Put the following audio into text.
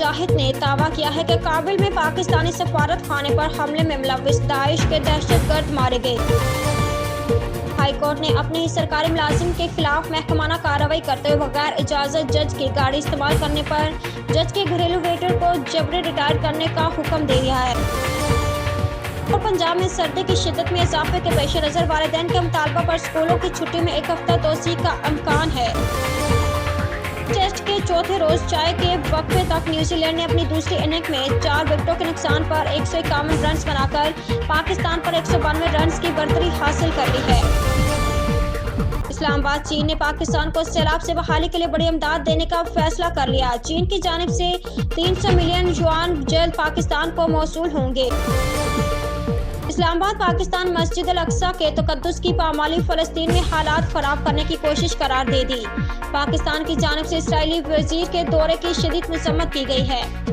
मुजाहिद ने दावा किया है कि काबुल में पाकिस्तानी सफारत खाने पर हमले में मुलव्विस दाइश के दहशतगर्द मारे गए। हाई कोर्ट ने अपने ही सरकारी मुलाजिम के खिलाफ महकमाना कार्रवाई करते हुए बगैर इजाज़त जज की गाड़ी इस्तेमाल करने पर जज के घरेलू वेटर को जबरी रिटायर करने का हुक्म दे दिया है। और पंजाब में सर्दी की शिद्दत में इजाफे के पेश नज़र वालिदैन के मुतालबा पर स्कूलों की छुट्टी में एक हफ्ता तोसी का इम्कान है। टेस्ट के चौथे रोज चाय के वक्फे तक न्यूजीलैंड ने अपनी दूसरी इनिंग में 4 विकेटों के नुकसान पर 151 रन बनाकर पाकिस्तान पर 192 रन की बढ़तरी हासिल कर ली है। इस्लामाबाद चीन ने पाकिस्तान को सैलाब से बहाली के लिए बड़ी इमदाद देने का फैसला कर लिया। चीन की जानिब से 300 मिलियन युआन जल्द पाकिस्तान को मौसूल होंगे। इस्लामाबाद पाकिस्तान मस्जिद अल अक्सा के तकद्दुस की पामाली फ़लस्तीन में हालात ख़राब करने की कोशिश करार दे दी। पाकिस्तान की जानिब से इसराइली वज़ीर के दौरे की शदीद मज़म्मत की गई है।